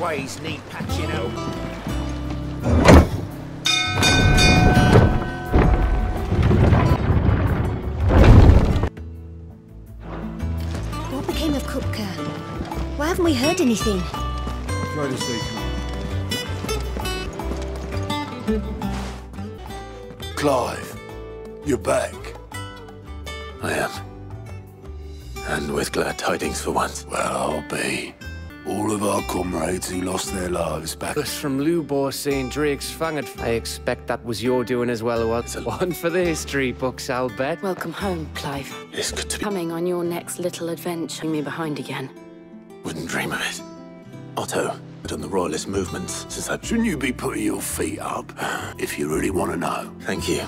ways need patching up. What became of Kupka? Why haven't we heard anything? Try to stay calm. Clive, you're back. I am. And with glad tidings for once. Well, I'll be. All of our comrades who lost their lives back. Us from Lubor saying Drake's fanged. I expect that was your doing as well, was it? One for the history books, I'll bet. Welcome home, Clive. It's good to be. Coming on your next little adventure. Leaving me behind again. Wouldn't dream of it. Otto, done the royalist movements since I... Shouldn't you be putting your feet up, if you really want to know? Thank you.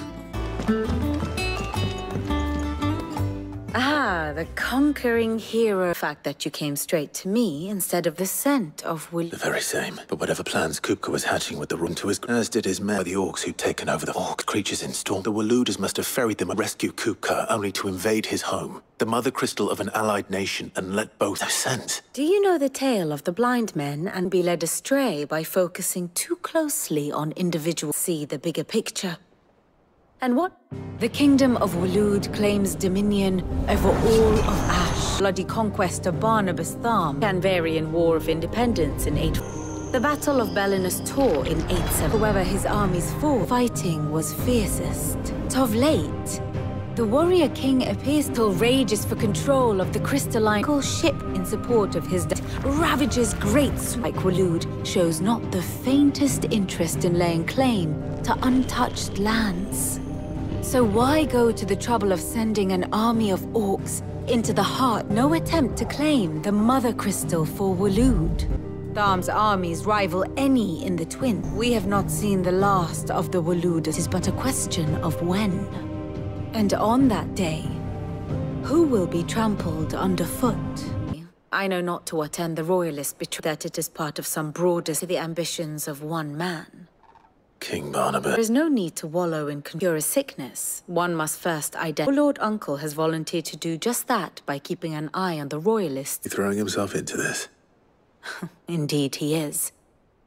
Ah, the conquering hero. The fact that you came straight to me instead of the scent of Will. The very same. But whatever plans Kupka was hatching with the run to his... As did his men, the orcs who'd taken over the orc creatures in storm. The Waluders must have ferried them and rescued Kupka, only to invade his home. The mother crystal of an allied nation, and let both have sense. Do you know the tale of the blind men and be led astray by focusing too closely on individuals? See the bigger picture. And what? The kingdom of Walud claims dominion over all of Ash. Bloody conquest of Barnabas Tharm can vary in War of Independence in 8. The Battle of Belinus Tor in 8-7. However, his armies fought. Fighting was fiercest. Of late, the warrior king appears till rages for control of the crystalline ship in support of his ravages great like Walud shows not the faintest interest in laying claim to untouched lands. So why go to the trouble of sending an army of orcs into the heart? No attempt to claim the mother crystal for Walud. Tharm's armies rival any in the Twin. We have not seen the last of the Walud. It is but a question of when. And on that day, who will be trampled underfoot? I know not to what end the royalists betray that it is part of some broader to the ambitions of one man. King Barnabas. There is no need to wallow in cure a sickness. One must first identify. Lord Uncle has volunteered to do just that by keeping an eye on the royalists. He's throwing himself into this. Indeed he is.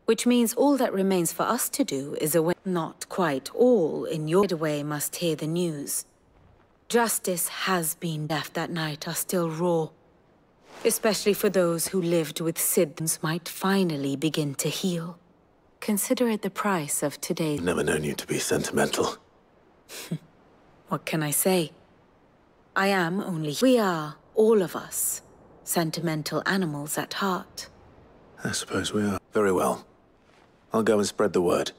Which means all that remains for us to do is await. Not quite all in your way must hear the news. Justice has been left that night are still raw. Especially for those who lived with Sid's might finally begin to heal. Consider it the price of today. I've never known you to be sentimental. What can I say? I am only... We are, all of us, sentimental animals at heart. I suppose we are. Very well. I'll go and spread the word.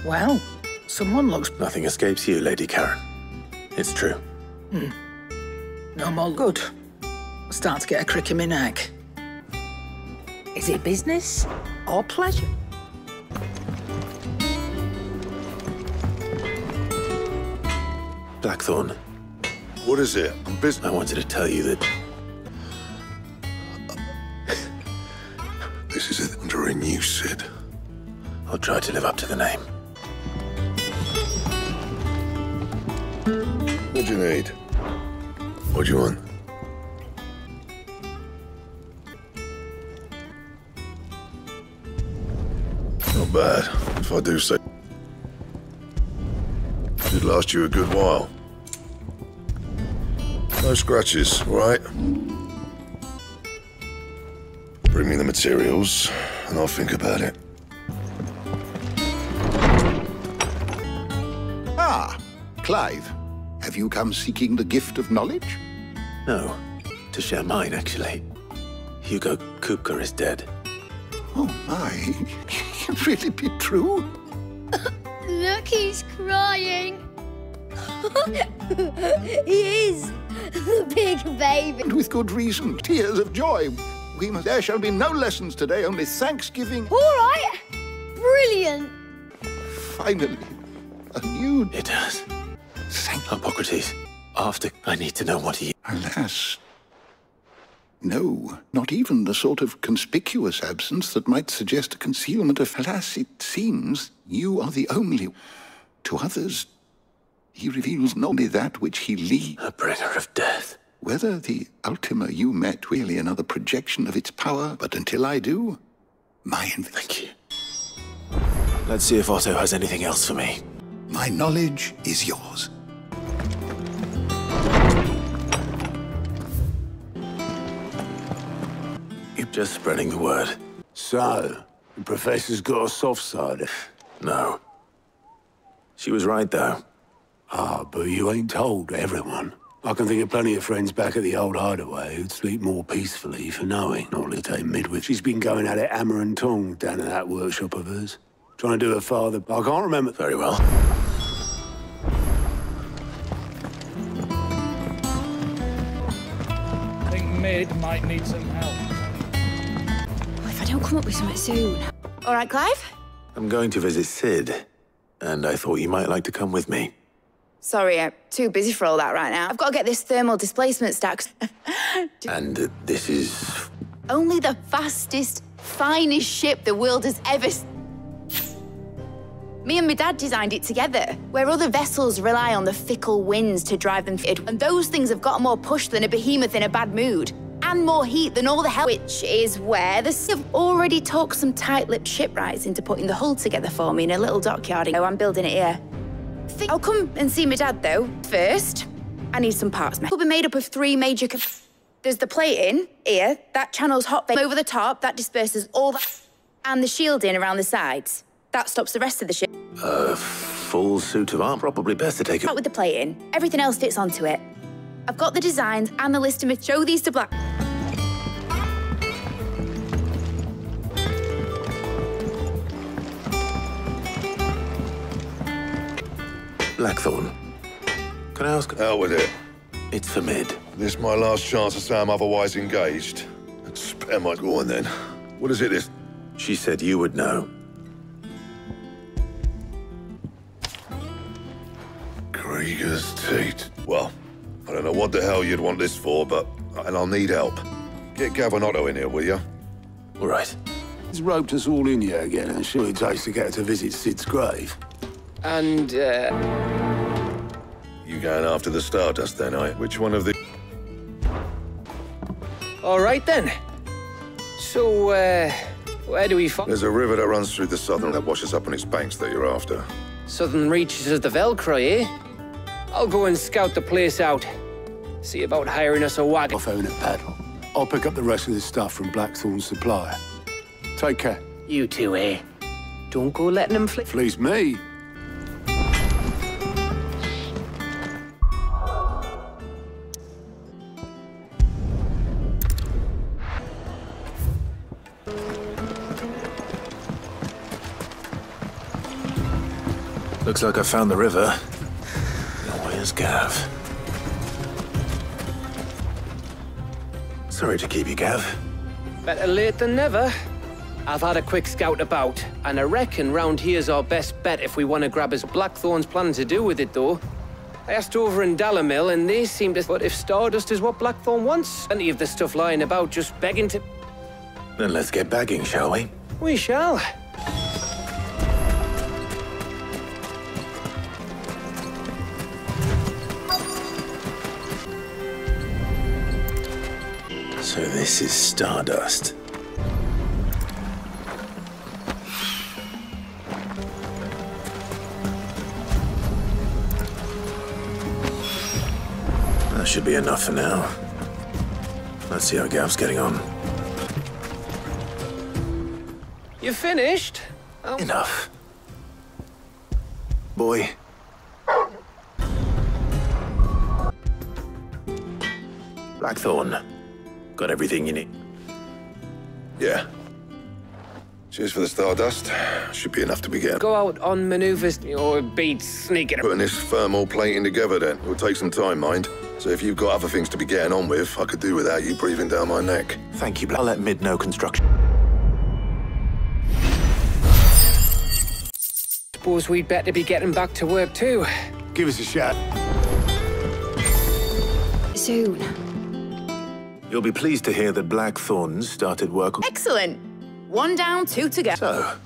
Well, someone looks... Nothing escapes you, Lady Karen. It's true. No more good. Start to get a crick in my neck. Is it business or pleasure? Blackthorn, What is it? I wanted to tell you that... This is under a new Sid. I'll try to live up to the name. What do you need? What do you want? Not bad, if I do say. Should last you a good while. No scratches, all right? Bring me the materials, and I'll think about it. Ah, Clive. Have you come seeking the gift of knowledge? No, to share mine, actually. Hugo Kupka is dead. Oh, my. Can it really be true? Look, he's crying. He is. The big baby. And with good reason. Tears of joy. There shall be no lessons today, only Thanksgiving. All right. Brilliant. Finally, a new... It does. Thank... Hippocrates, after I need to know what he... Alas. No, not even the sort of conspicuous absence that might suggest a concealment of... Alas, it seems you are the only... To others, he reveals not only that which he leaves... A bringer of death. whether the Ultima you met really another projection of its power, but until I do, Thank you. Let's see if Otto has anything else for me. my knowledge is yours. You're just spreading the word. So, the professor's got a soft side. No. She was right, though. Ah, but you ain't told everyone. I can think of plenty of friends back at the old hideaway who'd sleep more peacefully for knowing, not to take midwife. She's been going at it hammer and tong down at that workshop of hers. Trying to do her father. I can't remember. Very well. I think Mid might need some help. Well, if I don't come up with something soon. All right, Clive? I'm going to visit Sid, and I thought you might like to come with me. Sorry, I'm too busy for all that right now. I've got to get this thermal displacement stack. And this is... Only the fastest, finest ship the world has ever... Me and my dad designed it together, where other vessels rely on the fickle winds to drive them forward. And those things have got more push than a behemoth in a bad mood. And more heat than all the hell, which is where the have already talked some tight-lipped shipwrights into putting the hull together for me in a little dockyard. Oh, I'm building it here. I'll come and see my dad, though. First, I need some parts. It'll be made up of 3 major... There's the plating, here. That channels hot over the top. That disperses all that... And the shielding around the sides. That stops the rest of the ship. Full suit of armor. Probably best to take it... Out with the plating. Everything else fits onto it. I've got the designs and the list to show these to Black... Blackthorn. Can I ask... Out with it. It's for Mid. This my last chance to say I'm otherwise engaged. Spare my... Go on, then. What is it this... She said you would know. Krieger's teat. Well, I don't know what the hell you'd want this for, but... And I'll need help. Get Gavin Otto in here, will you? All right. He's roped us all in here again, and sure it takes to get her to visit Sid's grave. And, You going after the Stardust, then, eh? Which one of the... all right, then. So, where do we find... There's a river that runs through the southern that washes up on its banks that you're after. Southern reaches of the Velcro, eh? I'll go and scout the place out. See about hiring us a wagon. I'll phone at Paddle. I'll pick up the rest of the stuff from Blackthorn's supplier. Take care. You two, eh? Don't go letting them flee. Fleece me. Looks like I found the river. Now where's Gav? Sorry to keep you, Gav. Better late than never. I've had a quick scout about, and I reckon round here's our best bet if we want to grab as Blackthorn's planning to do with it, though. I asked over in Dallamil, and they seem to... But if Stardust is what Blackthorn wants, plenty of the stuff lying about just begging to... Then let's get bagging, shall we? We shall. So this is Stardust. That should be enough for now. Let's see how Gav's getting on. You finished? Oh. Enough. Boy. Blackthorn. Got everything you need? Yeah. Cheers for the Stardust. Should be enough to begin. Go out on maneuvers or beat sneaking. Putting this thermal plating together, then. It'll take some time, mind. So if you've got other things to be getting on with, I could do without you breathing down my neck. Thank you, I'll let Mid know construction. Suppose we'd better be getting back to work too. Give us a shout. Soon. You'll be pleased to hear that Blackthorn's started work on... Excellent. 1 down, 2 to go. So,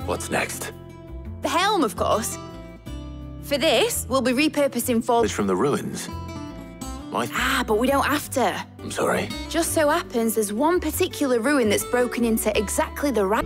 what's next? The helm, of course. For this, we'll be repurposing It's from the ruins. But we don't have to. I'm sorry. Just so happens there's one particular ruin that's broken into exactly the right...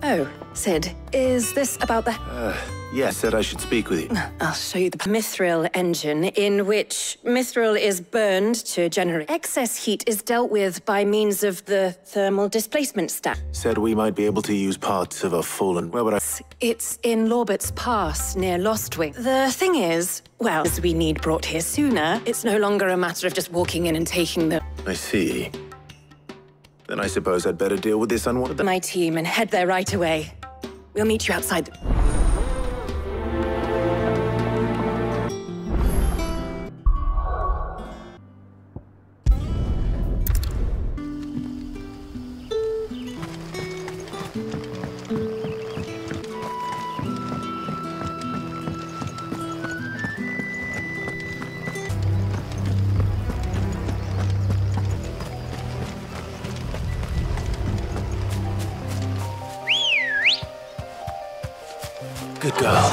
Oh, Sid, is this about the... Yes, said I should speak with you. I'll show you the mithril engine, in which mithril is burned to generate. Excess heat is dealt with by means of the thermal displacement stack. Said we might be able to use parts of a fallen... Where would I... It's in Lorbert's Pass, near Lostwing. The thing is, well, as we need brought here sooner, it's no longer a matter of just walking in and taking the... I see. Then I suppose I'd better deal with this unwanted... My team and head there right away. We'll meet you outside. Good girl.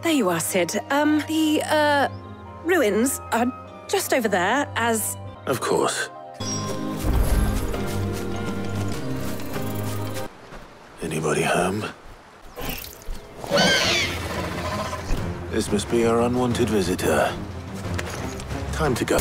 There you are, Sid. The ruins are just over there, as... Of course. Anybody home? This must be our unwanted visitor. Time to go.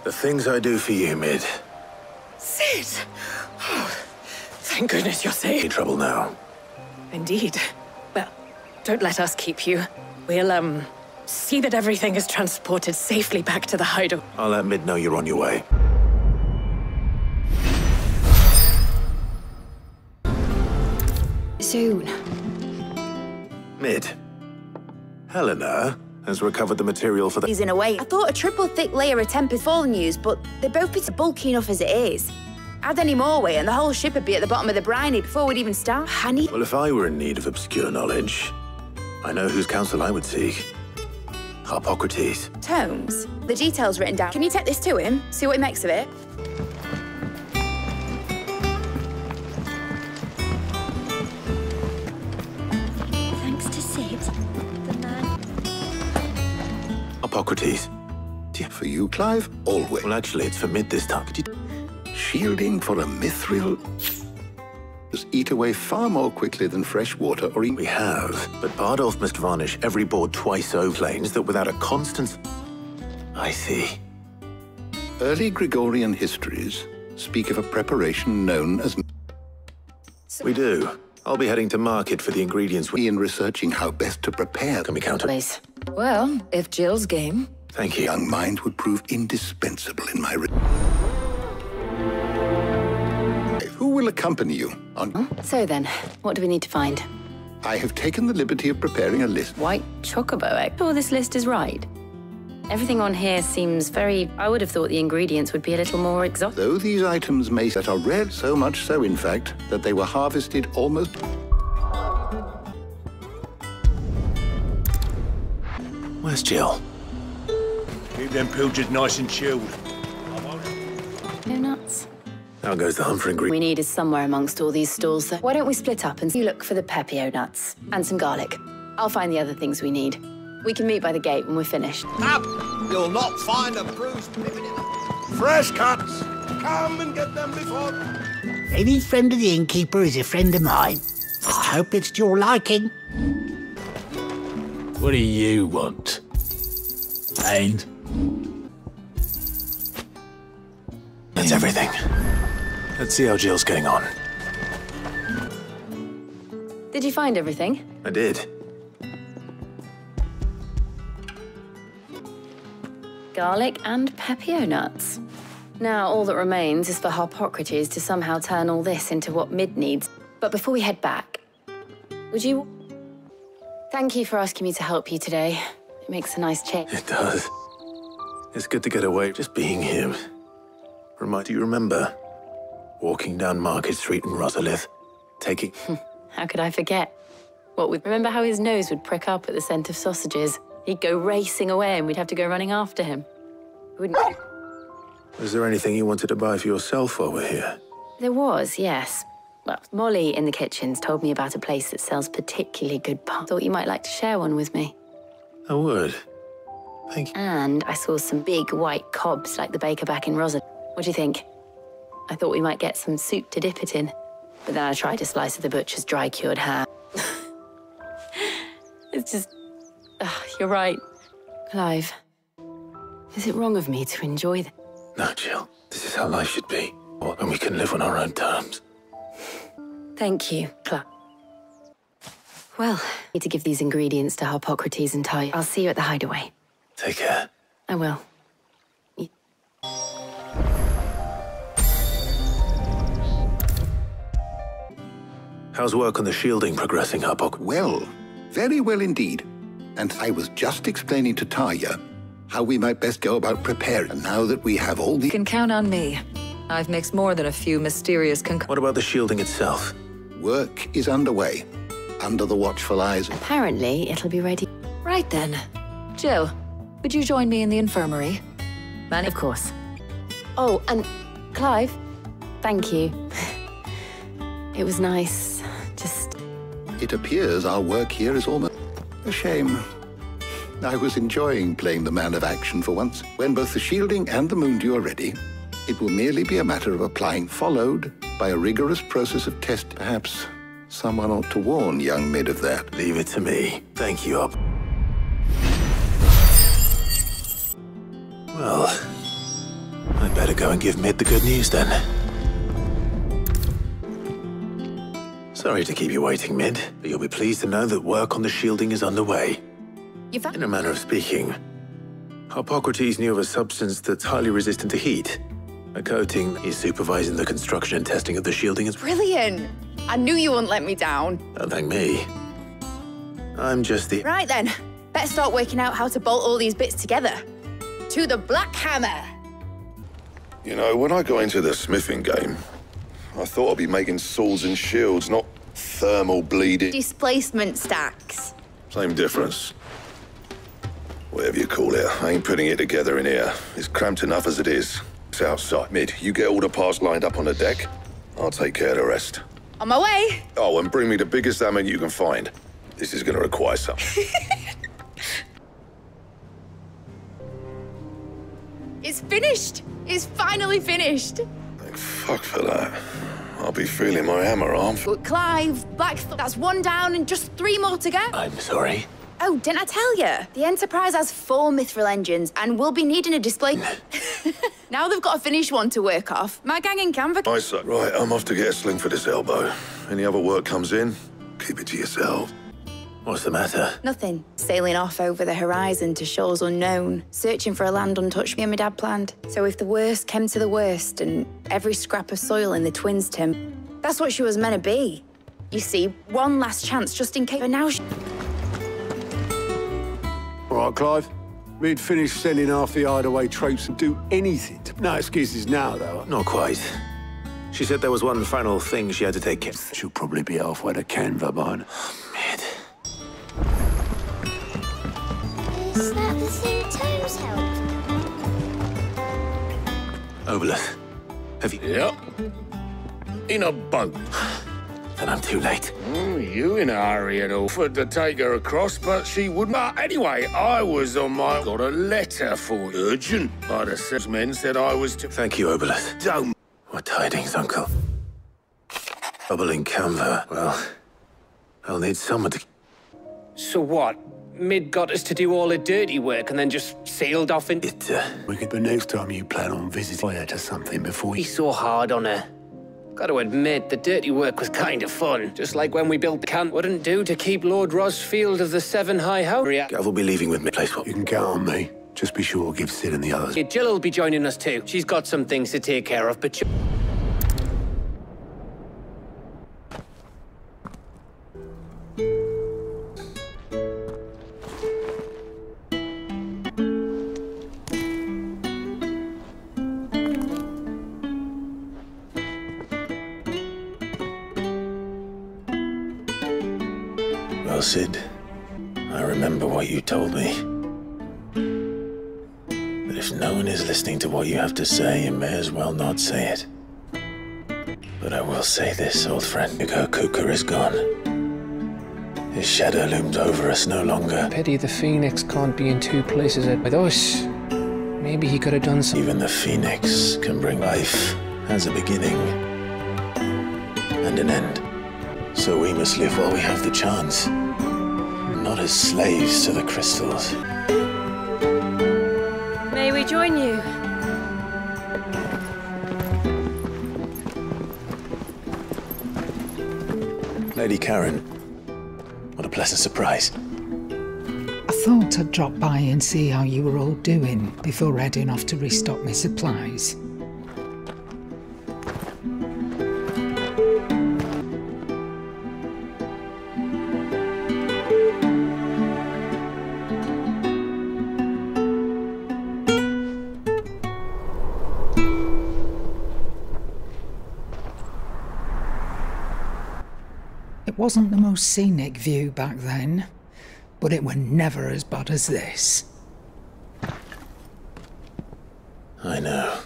The things I do for you, Mid. Sid! Oh, thank goodness you're safe. In trouble now. Indeed. Well, don't let us keep you. We'll, see that everything is transported safely back to the hideout. I'll let Mid know you're on your way. Soon. Mid. Helena has recovered the material for the... He's in a way. I thought a triple thick layer of temp is fallen used, but they both be bulky enough as it is. Add any more weight and the whole ship would be at the bottom of the briny before we'd even start. Honey? Well, if I were in need of obscure knowledge, I know whose counsel I would seek. Harpocrates. Tomes? The details written down. Can you take this to him? See what he makes of it? Thanks to Sid, the man... Harpocrates. For you, Clive, always. Well, actually, it's for Mid this time. Could you... Shielding for a mithril... eat away far more quickly than fresh water or... We have, but Bardolph must varnish every board twice over planes that without a constant... I see. Early Gregorian histories speak of a preparation known as... We do. I'll be heading to market for the ingredients in researching how best to prepare... Can we count on... Well, if Jill's game... Thank you. A young mind would prove indispensable in my... Who will accompany you on... So then, what do we need to find? I have taken the liberty of preparing a list. White chocobo egg. Sure this list is right? Everything on here seems very... I would have thought the ingredients would be a little more exotic. Though these items may that are rare, so much so, in fact, that they were harvested almost... Where's Jill? Keep them pilchards nice and chilled. No nuts. How goes the hunt for ingredients? We need is somewhere amongst all these stalls. Why don't we split up and you look for the pepio nuts and some garlic? I'll find the other things we need. We can meet by the gate when we're finished. Up! You'll not find a bruised pippin in the... Fresh cuts! Come and get them before... Any friend of the innkeeper is a friend of mine. I hope it's to your liking. What do you want? And? That's everything. Let's see how Jill's getting on. Did you find everything? I did. Garlic and pepio nuts. Now, all that remains is for Harpocrates to somehow turn all this into what Mid needs. But before we head back, would you... Thank you for asking me to help you today. It makes a nice change. It does. It's good to get away. Just being here. Do you remember walking down Market Street in Rosalith, taking... How could I forget? Remember how his nose would prick up at the scent of sausages? He'd go racing away and we'd have to go running after him. Wouldn't you? Was there anything you wanted to buy for yourself while we're here? There was, yes. Well, Molly in the kitchens told me about a place that sells particularly good pies. Thought you might like to share one with me. I would. Thank you. And I saw some big white cobs like the baker back in Rosa. What do you think? I thought we might get some soup to dip it in. But then I tried a slice of the butcher's dry-cured ham. It's just... you're right. Clive, is it wrong of me to enjoy that? No, Jill. This is how life should be. And we can live on our own terms. Thank you, Clive. Well, I need to give these ingredients to Harpocrates and Ty. I'll see you at the hideaway. Take care. I will. How's work on the shielding progressing, Harpocrates? Well, very well indeed. And I was just explaining to Tarja how we might best go about preparing. And now that we have all the... You can count on me. I've mixed more than a few mysterious What about the shielding itself? Work is underway, under the watchful eyes. Apparently, it'll be ready. Right then. Jill, would you join me in the infirmary? Of course. Oh, and Clive, thank you. It was nice, just... It appears our work here is almost a shame. I was enjoying playing the man of action for once. When both the shielding and the moondew are ready, it will merely be a matter of applying, followed by a rigorous process of test. Perhaps someone ought to warn young Mid of that. Leave it to me. Thank you, Well, I'd better go and give Mid the good news then. Sorry to keep you waiting, Mid, but you'll be pleased to know that work on the shielding is underway. In a manner of speaking, Harpocrates knew of a substance that's highly resistant to heat. A coating. He's supervising the construction and testing of the shielding. Brilliant! I knew you wouldn't let me down. Don't thank me. I'm just the... Right then, better start working out how to bolt all these bits together. To the Black Hammer! You know, when I got into the smithing game, I thought I'd be making swords and shields, not thermal bleeding. Displacement stacks. Same difference. Whatever you call it, I ain't putting it together in here. It's cramped enough as it is. It's outside. Mid, you get all the parts lined up on the deck. I'll take care of the rest. On my way! Oh, and bring me the biggest hammer you can find. This is gonna require some. It's finished! It's finally finished! Thank fuck for that. I'll be feeling my hammer arm. But Clive, that's one down and just 3 more to go. I'm sorry. Oh, didn't I tell you? The Enterprise has 4 mithril engines and we'll be needing a display. Now they've got a finished one to work off. My gang in Canva. Right, I'm off to get a sling for this elbow. Any other work comes in, keep it to yourself. What's the matter? Nothing. Sailing off over the horizon to shores unknown, searching for a land untouched me and my dad planned. So if the worst came to the worst and every scrap of soil in the twins' Tim, that's what she was meant to be. You see, one last chance just in case, but now she... All right, Clive. We'd finish sending half the hideaway tropes and do anything. No excuses now, though. Not quite. She said there was one final thing she had to take care of. She'll probably be halfway to Canva by now. Mid. Is that the thing Tomes helped? Obolus, have you... Yep. In a boat. Then I'm too late. You in a hurry and offered to take her across, but she wouldn't. But anyway, I was on my... Got a letter for you. Urgent. But the salesman said I was to... Thank you, Obolus. Don't. What tidings, Uncle? Trouble in Canva. Well, I'll need someone to... So what? Mid got us to do all the dirty work and then just sailed off in... But next time you plan on visiting her to something before you... He's so hard on her. Got to admit, the dirty work was kind of fun. Just like when we built the camp. Wouldn't do to keep Lord Rosfield of the Seven High House. Gav will be leaving with me. Place what? You can count on me. Just be sure to give Sid and the others. Yeah, Jill will be joining us too. She's got some things to take care of, but... Well, Sid, I remember what you told me. That if no one is listening to what you have to say, you may as well not say it. But I will say this, old friend. Hugo Kuka is gone. His shadow looms over us no longer. Pity the Phoenix can't be in two places with us. Maybe he could have done something. Even the Phoenix can bring life as a beginning and an end. So we must live while we have the chance, not as slaves to the crystals. May we join you? Lady Karen, what a pleasant surprise. I thought I'd drop by and see how you were all doing before heading off to restock my supplies. It wasn't the most scenic view back then, but it were never as bad as this. I know.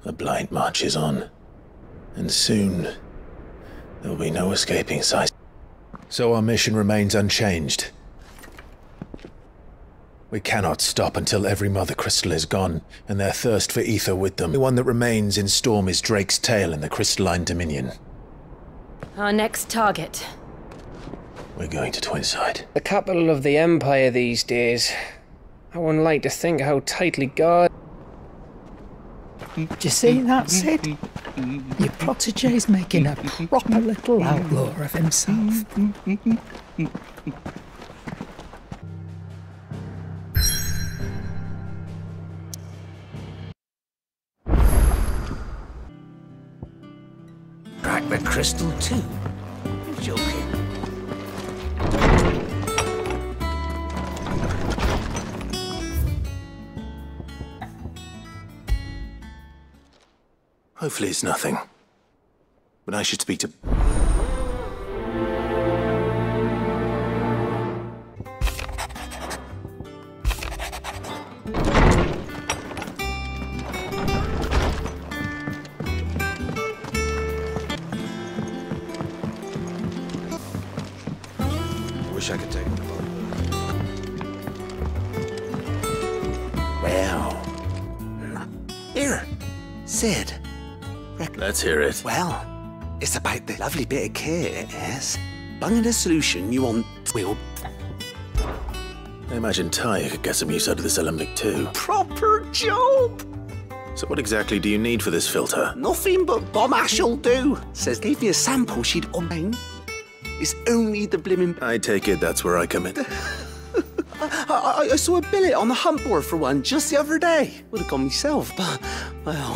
The blight marches on. And soon, there'll be no escaping sight. So our mission remains unchanged. We cannot stop until every Mother Crystal is gone, and their thirst for ether with them. The one that remains in Storm is Drake's tail in the Crystalline Dominion. Our next target. We're going to Twinside. The capital of the Empire these days. I wouldn't like to think how tightly guarded... Do you see that, Sid? Your protege's making a proper little outlaw of himself. Crack the crystal too? You're joking. Hopefully it's nothing. But I should speak to... Wish I could take it. Well. Here, Sid. Let's hear it. Well, it's about the lovely bit of kit, yes? Bunging a solution you want will... I imagine Ty could get some use out of this alembic too. Proper job! So what exactly do you need for this filter? Nothing but bomb ash'll do. Says gave me a sample she'd obtained. It's only the blimmin'... I take it that's where I come in. I saw a billet on the hunt board for one just the other day. Would have gone myself, but, well,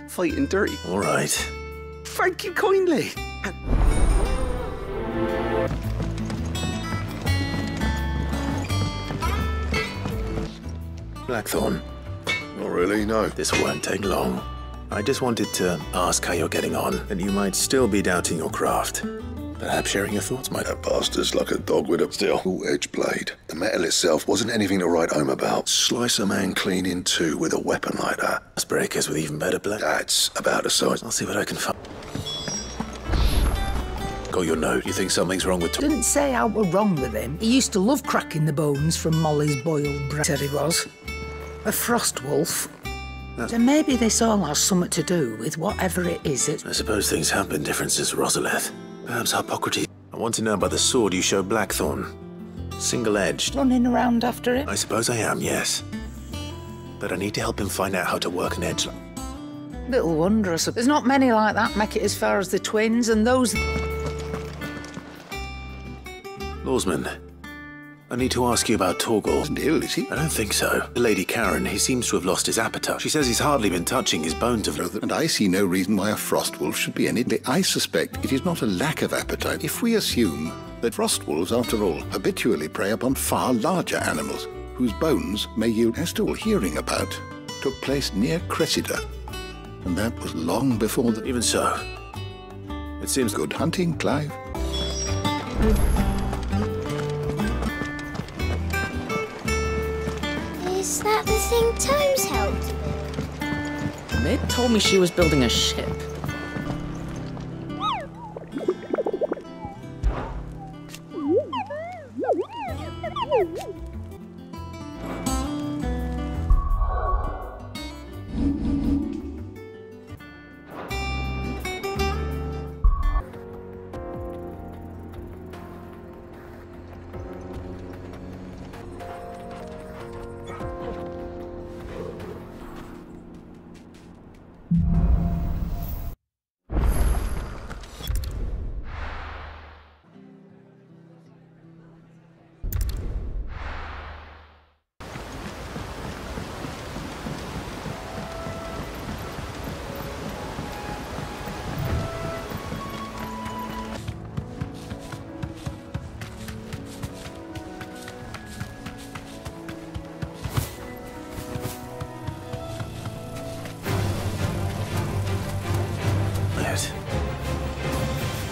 fighting dirty. All right. Thank you kindly. Blackthorn. Not really, no. This won't take long. I just wanted to ask how you're getting on, and you might still be doubting your craft. Perhaps sharing your thoughts might... That bastard's like a dog with a steel-edged blade. The metal itself wasn't anything to write home about. Slice a man clean in two with a weapon like that. Breakers with even better blade. That's about the size. I'll see what I can find. Got your note. You think something's wrong with... Didn't say how we're wrong with him. He used to love cracking the bones from Molly's boiled bread. Said he was. A frost wolf. So maybe this all has something to do with whatever it is that... I suppose things have been different since Rosalith. Perhaps Hippocrates... I want to know about the sword you showed Blackthorn. Single-edged. Running around after it? I suppose I am, yes. But I need to help him find out how to work an edge. Little wonder, I suppose. There's not many like that make it as far as the twins, and those... Lawsman, I need to ask you about Torgal. Isn't ill, is he? I don't think so. Lady Karen, he seems to have lost his appetite. She says he's hardly been touching his bones of... And I see no reason why a frost wolf should be any... I suspect it is not a lack of appetite. If we assume that frost wolves, after all, habitually prey upon far larger animals, whose bones may yield... As to all hearing about, took place near Cressida. And that was long before the... Even so, it seems... Good hunting, Clive. Is that the thing Tomes helped with? Maid told me she was building a ship.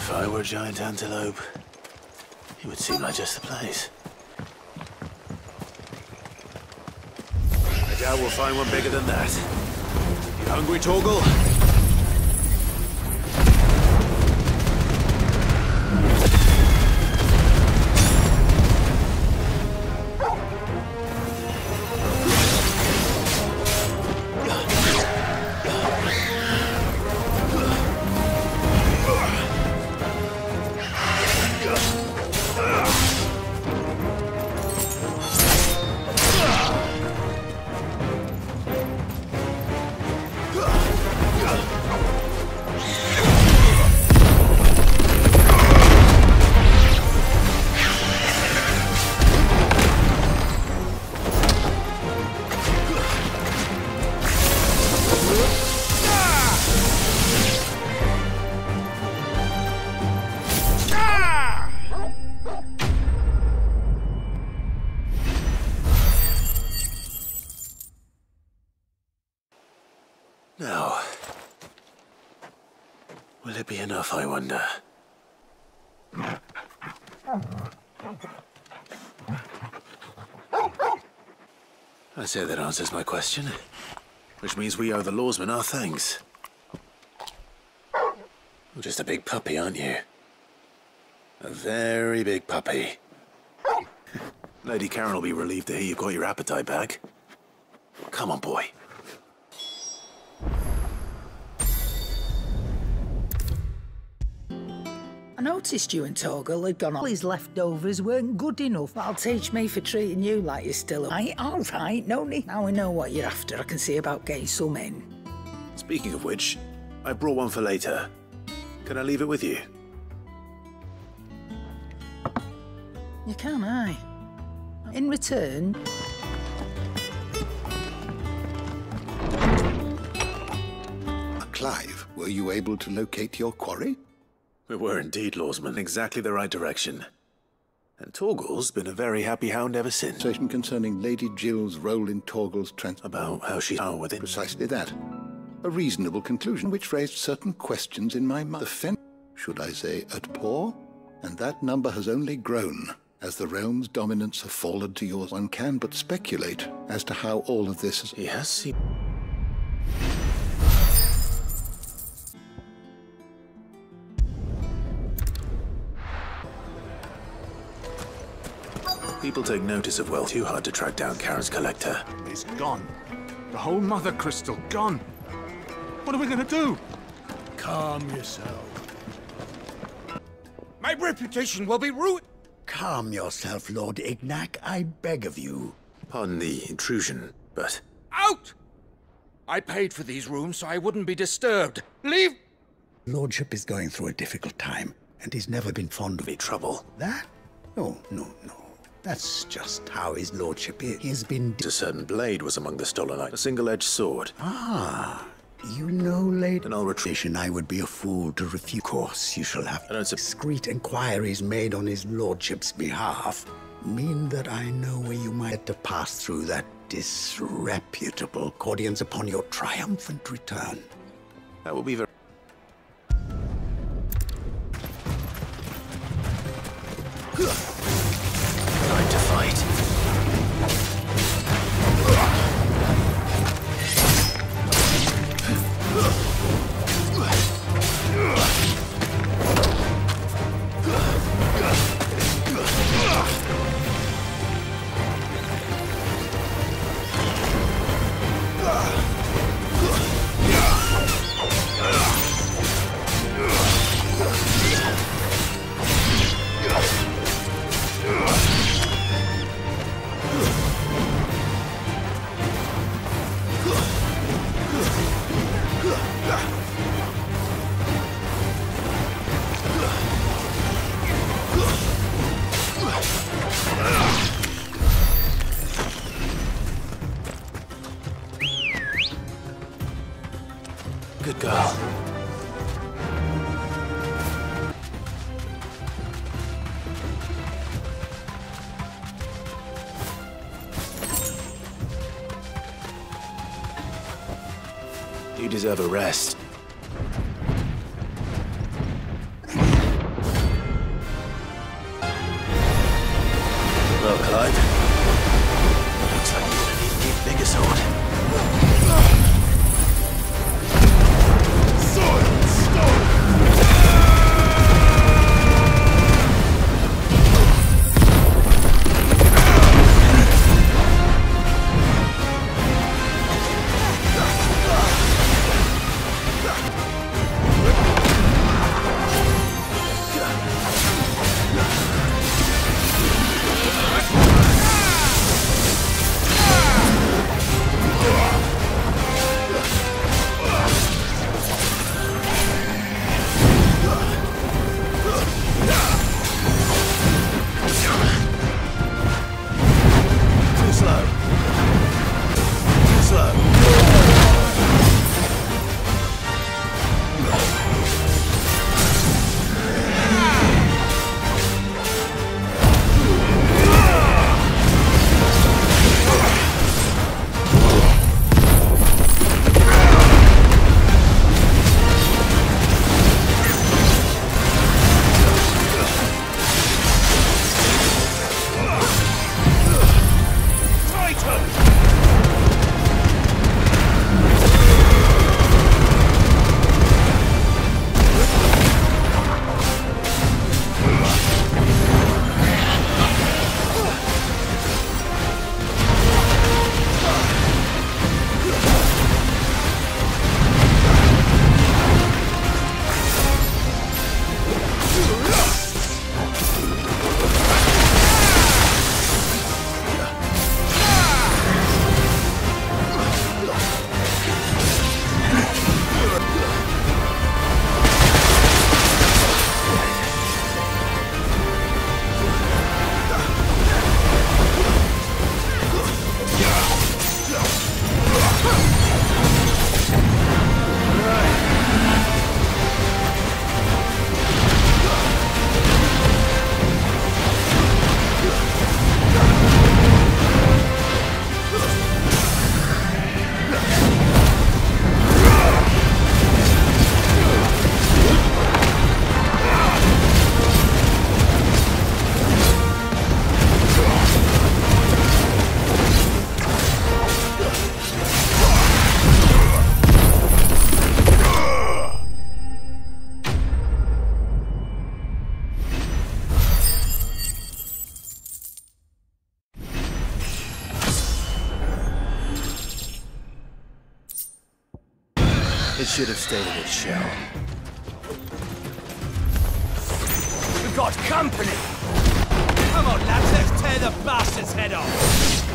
If I were a giant antelope, it would seem like just the place. I doubt we'll find one bigger than that. You hungry, Torgal? Now, will it be enough, I wonder? I say that answers my question, which means we owe the lawsman our thanks. You're just a big puppy, aren't you? A very big puppy. Lady Karen will be relieved to hear you've got your appetite back. Come on, boy. I noticed you and Torgal had gone on. His leftovers weren't good enough. That'll teach me for treating you like you're still a... All right, no need. Now we know what you're after. I can see about getting some in. Speaking of which, I brought one for later. Can I leave it with you? You can, aye. In return... Clive, were you able to locate your quarry? We were indeed, lawsman. Exactly the right direction. And Torgal's been a very happy hound ever since. Concerning Lady Jill's role in Torgal's About how she's out with it. Precisely that. A reasonable conclusion which raised certain questions in my mind. The should I say, at paw? And that number has only grown. As the realm's dominance have fallen to yours, one can but speculate as to how all of this has... He has seen... People take notice of wealth. Too hard to track down Karen's collector. It's gone. The whole mother crystal gone. What are we gonna do? Calm yourself. My reputation will be ruined. Calm yourself, Lord Ignac, I beg of you. Pardon the intrusion, but... Out! I paid for these rooms so I wouldn't be disturbed. Leave! Lordship is going through a difficult time, and he's never been fond of any trouble. That? No. That's just how his lordship is. He's been... A certain blade was among the stolen items. A single-edged sword. Ah, you know, lady... An old retrition. I would be a fool to refuse. Of course, you shall have discreet inquiries made on his lordship's behalf. Mean that I know where you might to pass through that disreputable audience upon your triumphant return. That will be very... Time to fight. Good girl. You deserve a rest. Well, Clyde. Looks like you're gonna need a bigger sword. It should have stayed in its shell. We've got company! Come on, lads, let's tear the bastard's head off!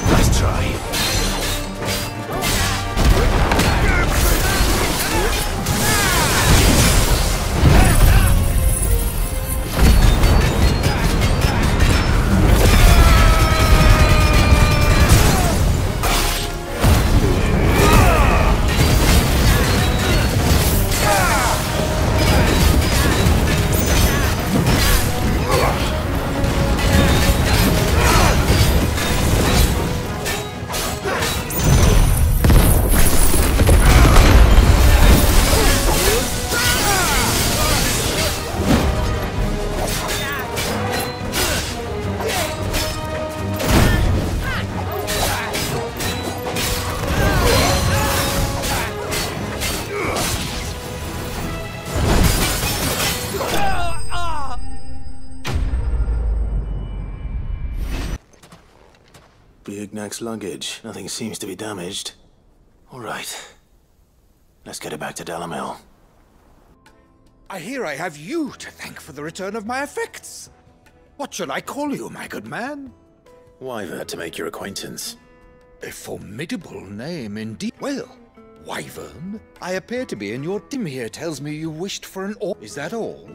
Let's try. Bugnak's luggage. Nothing seems to be damaged. All right. Let's get it back to Dalamil. I hear I have you to thank for the return of my effects. What shall I call you, my good man? Wyvern, to make your acquaintance. A formidable name indeed. Well, Wyvern, I appear to be in your team here. Tells me you wished for an orc. Is that all?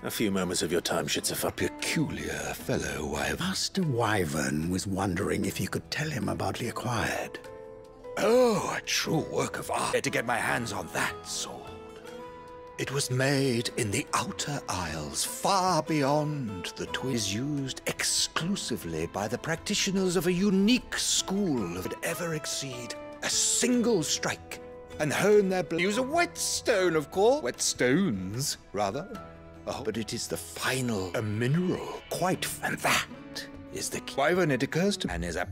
A few moments of your time should suffice. Peculiar fellow, Wyvern. Master Wyvern was wondering if you could tell him about the acquired. Oh, a true work of art. To get my hands on that sword. It was made in the Outer Isles, far beyond the twins, used exclusively by the practitioners of a unique school that would ever exceed a single strike and hone their blade. Use a whetstone, of course. Whetstones, rather. Oh, but it is the final, a mineral, quite, and that is the key. Wyvern, it occurs to me, and is a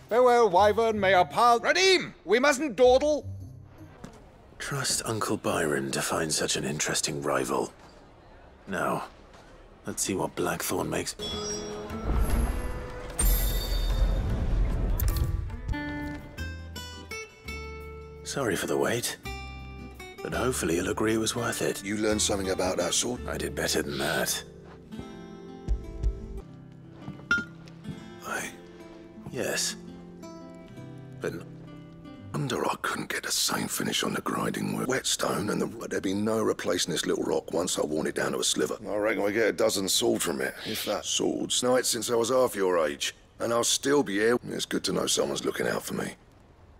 farewell, Wyvern, may our paths redeem. We mustn't dawdle. Trust Uncle Byron to find such an interesting rival. Now, let's see what Blackthorn makes. Sorry for the wait. But hopefully you'll agree it was worth it. You learned something about that sword? I did better than that. Yes. But wonder I couldn't get the same finish on the grinding with whetstone, and there'd be no replacing this little rock once I worn it down to a sliver. I reckon we get a dozen swords from it, if that. Swords night since I was half your age, and I'll still be here. It's good to know someone's looking out for me.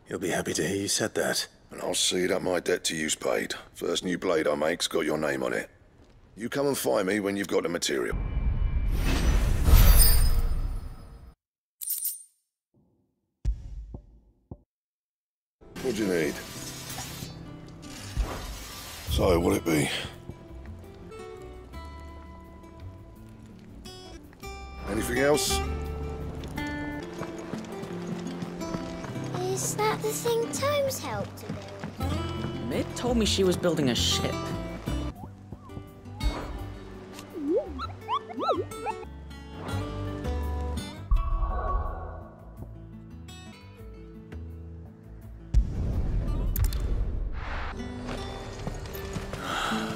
You'll be happy to hear you said that. And I'll see that my debt to you's paid. First new blade I make's got your name on it. You come and find me when you've got the material. What do you need? So, what'll it be? Anything else? Is that the thing Tomes helped to build? Mid told me she was building a ship.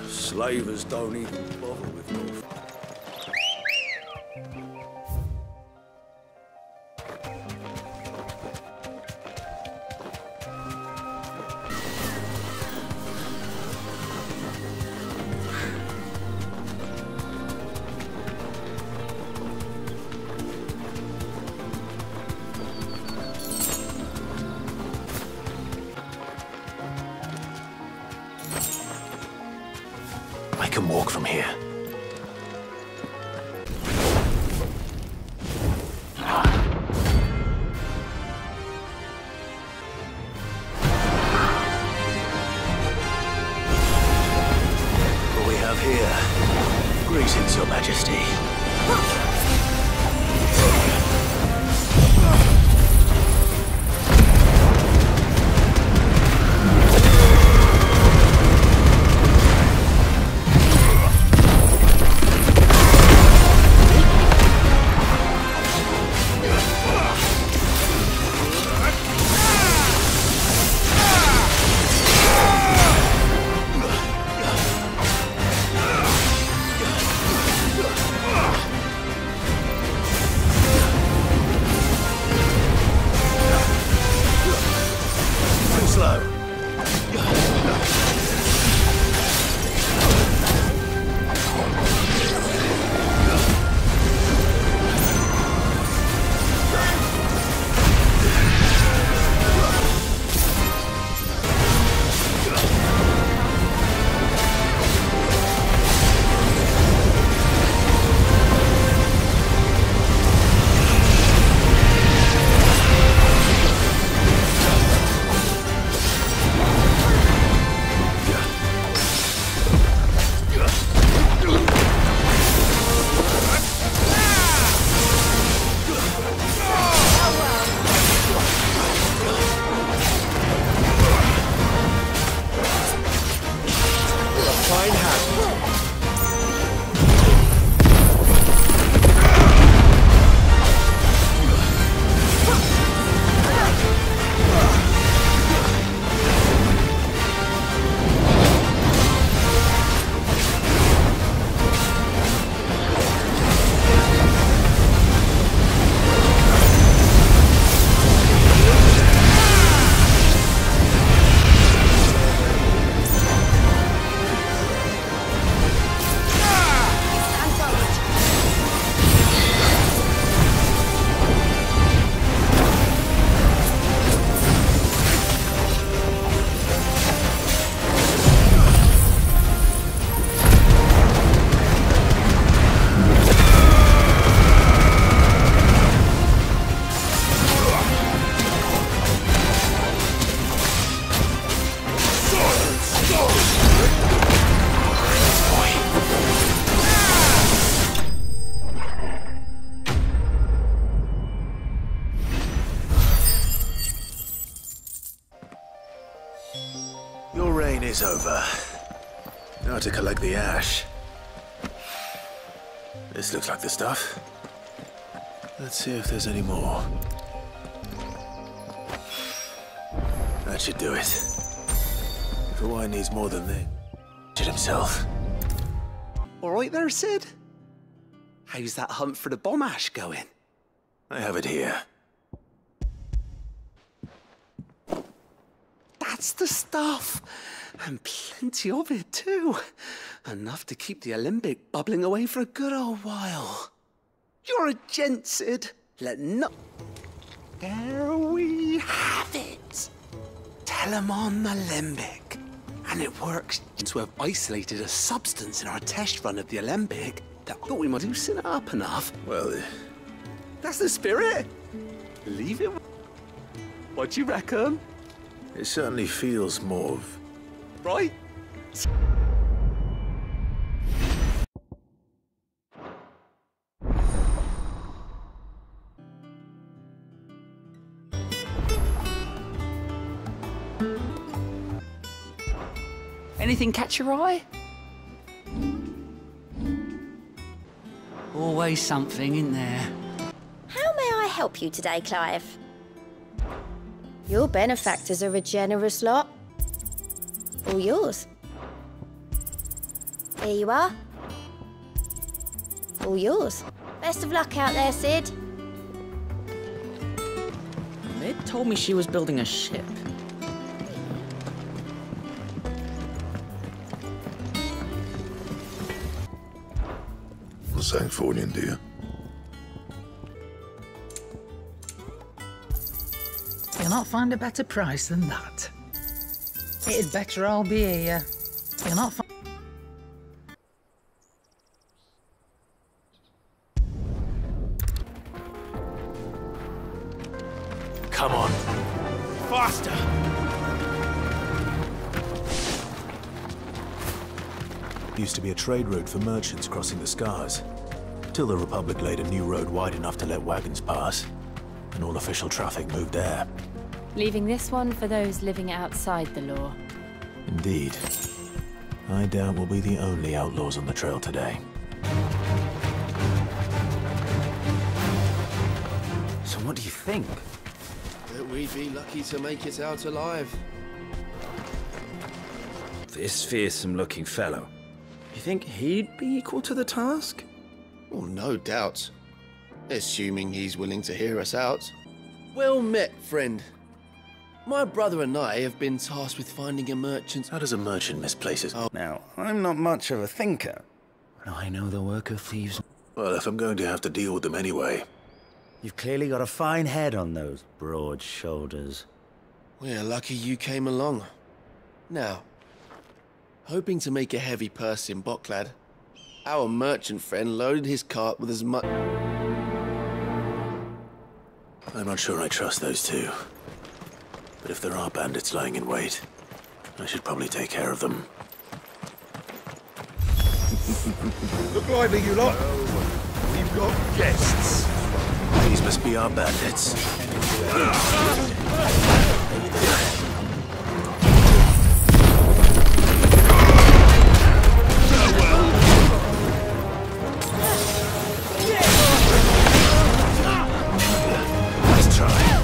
Slavers don't even bother with North. I can walk from here. day's over. Now to collect the ash. This looks like the stuff. Let's see if there's any more. That should do it. If the wine needs more than this, did himself. All right there, Sid? How's that hunt for the bomb ash going? I have it here. That's the stuff. And plenty of it, too. Enough to keep the alembic bubbling away for a good old while. You're a gent, Sid. Let no... There we have it. Telemon alembic. And it works to have isolated a substance in our test run of the alembic that thought we might loosen it up enough. Well, that's the spirit. Leave it. What do you reckon? It certainly feels more... Right? Anything catch your eye? Always something in there. How may I help you today, Clive? Your benefactors are a generous lot. All yours. Here you are. All yours. Best of luck out there, Sid. They told me she was building a ship. Something for you, dear. You'll not find a better price than that. It'd better all be here. You'll not find... Come on. Faster! Used to be a trade route for merchants crossing the Scars, till the Republic laid a new road wide enough to let wagons pass, and all official traffic moved there. Leaving this one for those living outside the law. Indeed. I doubt we'll be the only outlaws on the trail today. So what do you think? That we'd be lucky to make it out alive. This fearsome-looking fellow. You think he'd be equal to the task? Well, no doubt. Assuming he's willing to hear us out. Well met, friend. My brother and I have been tasked with finding a merchant. How does a merchant misplace his... Oh. Now, I'm not much of a thinker, but I know the work of thieves. Well, if I'm going to have to deal with them anyway. You've clearly got a fine head on those broad shoulders. We're lucky you came along. Now, hoping to make a heavy purse in Bocklad, our merchant friend loaded his cart with as much... I'm not sure I trust those two. But if there are bandits lying in wait, I should probably take care of them. Look lively, you lot. We've got guests. These must be our bandits. Let's try.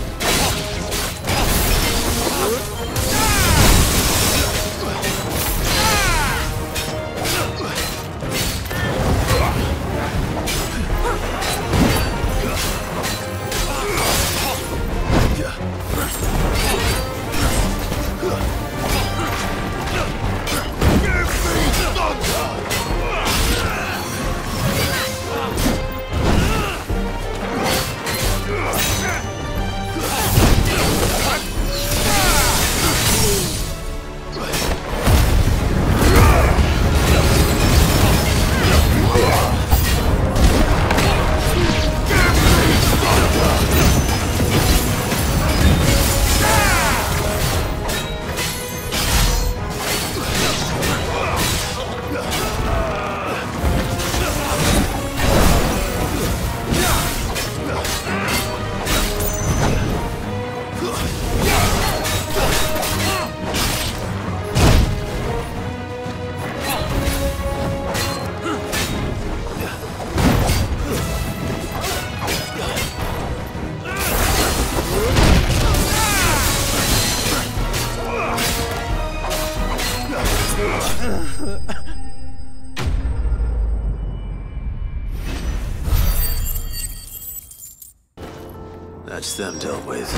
That's them dealt with.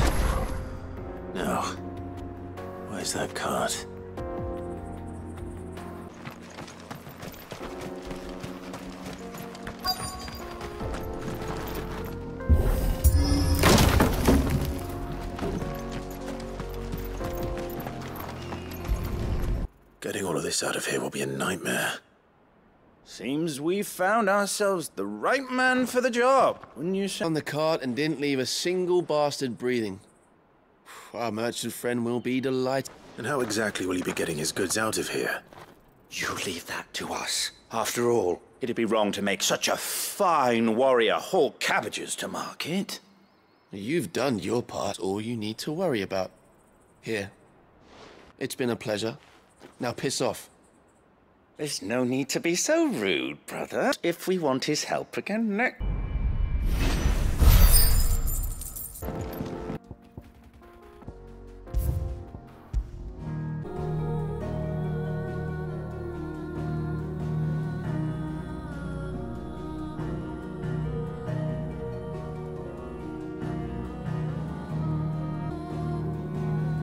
Now, where's that cart? Getting all of this out of here will be a nightmare. Seems we found ourselves the right man for the job, wouldn't you say? On the cart and didn't leave a single bastard breathing. Our merchant friend will be delighted. And how exactly will he be getting his goods out of here? You leave that to us. After all, it'd be wrong to make such a fine warrior haul cabbages to market. You've done your part, all you need to worry about. Here. It's been a pleasure. Now piss off. There's no need to be so rude, brother. If we want his help again next...